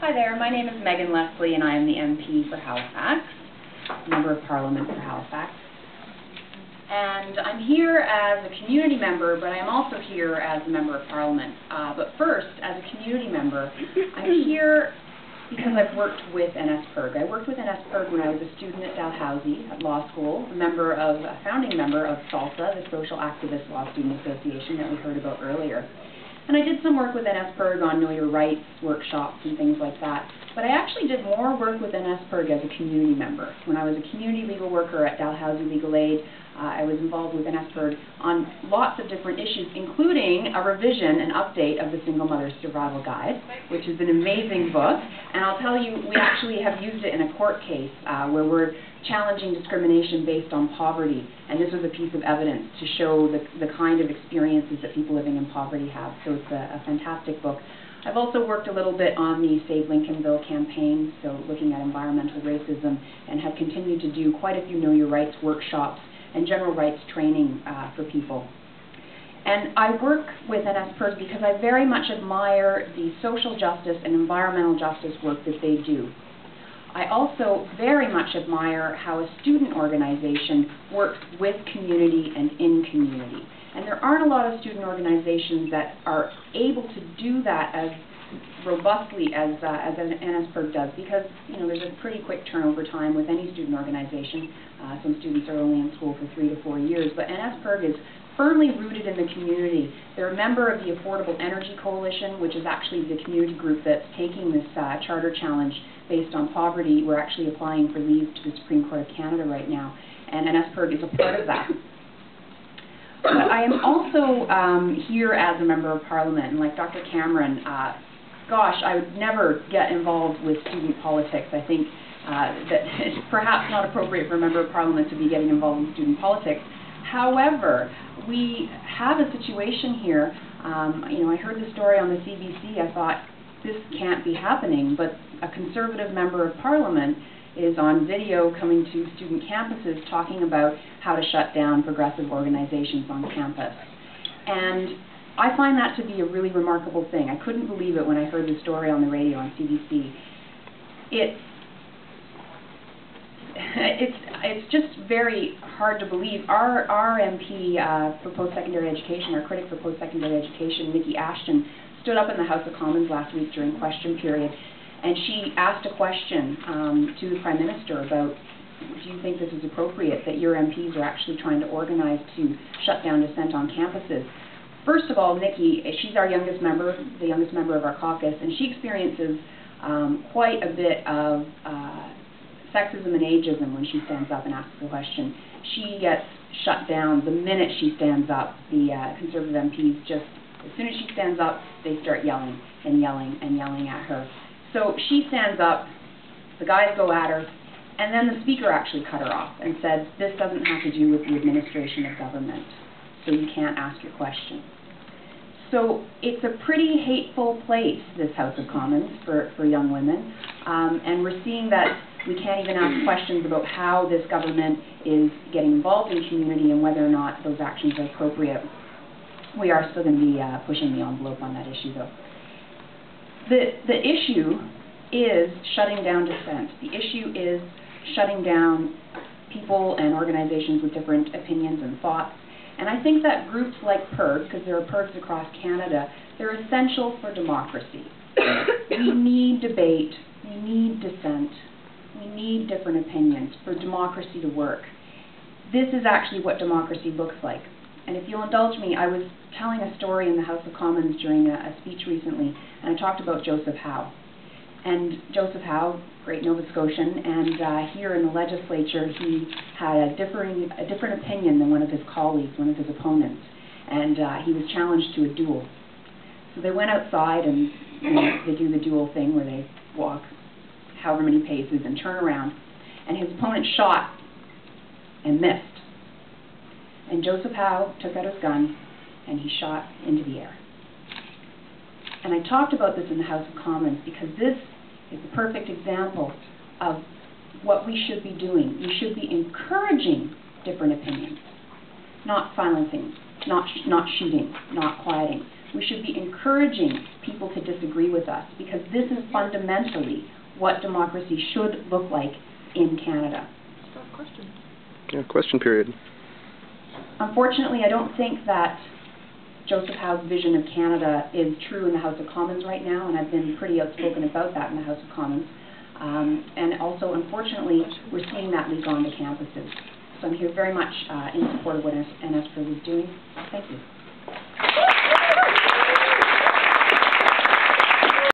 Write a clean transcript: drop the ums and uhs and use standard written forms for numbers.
Hi there, my name is Megan Leslie and I am the MP for Halifax, Member of Parliament for Halifax. And I'm here as a community member, but I'm also here as a Member of Parliament. But first, as a community member, I'm here because I've worked with NSPIRG. I worked with NSPIRG when I was a student at Dalhousie at law school, a founding member of SALSA, the Social Activist Law Student Association that we heard about earlier. And I did some work with NSPIRG on Know Your Rights workshops and things like that. But I actually did more work with NSPIRG as a community member. When I was a community legal worker at Dalhousie Legal Aid, I was involved with NSPIRG on lots of different issues, including a revision and update of the Single Mother Survival Guide, which is an amazing book. And I'll tell you, we actually have used it in a court case where we're challenging discrimination based on poverty. And this was a piece of evidence to show the kind of experiences that people living in poverty have. So it's a fantastic book. I've also worked a little bit on the Save Lincolnville campaign, so looking at environmental racism, and have continued to do quite a few Know Your Rights workshops and general rights training for people. And I work with NSPIRG because I very much admire the social justice and environmental justice work that they do. I also very much admire how a student organization works with community and in community. And there aren't a lot of student organizations that are able to do that as robustly as NSPIRG does, because there's a pretty quick turnover time with any student organization. Some students are only in school for 3 to 4 years, but NSPIRG is firmly rooted in the community. They're a member of the Affordable Energy Coalition, which is actually the community group that's taking this charter challenge based on poverty. We're actually applying for leave to the Supreme Court of Canada right now, and NSPIRG is a part of that. But I am also here as a Member of Parliament, and like Dr. Cameron, gosh, I would never get involved with student politics. I think that it's perhaps not appropriate for a Member of Parliament to be getting involved in student politics. However, we have a situation here. I heard the story on the CBC. I thought, this can't be happening, but a Conservative Member of Parliament is on video coming to student campuses talking about how to shut down progressive organizations on campus. And I find that to be a really remarkable thing. I couldn't believe it when I heard the story on the radio on CBC. It's just very hard to believe. Our MP for post-secondary education, our critic for post-secondary education, Nikki Ashton, stood up in the House of Commons last week during question period, and she asked a question to the Prime Minister about, do you think this is appropriate that your MPs are actually trying to organize to shut down dissent on campuses? First of all, Nikki, she's our youngest member, the youngest member of our caucus, and she experiences quite a bit of sexism and ageism when she stands up and asks a question. She gets shut down the minute she stands up. The Conservative MPs just, as soon as she stands up, they start yelling and yelling and yelling at her. So she stands up, the guys go at her, and then the Speaker actually cut her off and said, this doesn't have to do with the administration of government, so you can't ask your question. So it's a pretty hateful place, this House of Commons, for young women, and we're seeing that we can't even ask questions about how this government is getting involved in community and whether or not those actions are appropriate. We are still going to be pushing the envelope on that issue, though. The issue is shutting down dissent. The issue is shutting down people and organizations with different opinions and thoughts. And I think that groups like PIRG, because there are PIRGs across Canada, they're essential for democracy. We need debate, we need dissent, we need different opinions for democracy to work. This is actually what democracy looks like. And if you'll indulge me, I was telling a story in the House of Commons during a speech recently, and I talked about Joseph Howe. And Joseph Howe, great Nova Scotian, and here in the legislature he had a different opinion than one of his colleagues, one of his opponents, and he was challenged to a duel. So they went outside and they do the duel thing where they walk however many paces and turn around, and his opponent shot and missed. And Joseph Howe took out his gun and he shot into the air. And I talked about this in the House of Commons because this is the perfect example of what we should be doing. We should be encouraging different opinions, not silencing, not shooting, not quieting. We should be encouraging people to disagree with us, because this is fundamentally what democracy should look like in Canada. Question. Yeah, question period. Unfortunately, I don't think that Joseph Howe's vision of Canada is true in the House of Commons right now, and I've been pretty outspoken about that in the House of Commons. And also, unfortunately, we're seeing that leak onto campuses. So I'm here very much in support of what NSPR is doing. Thank you.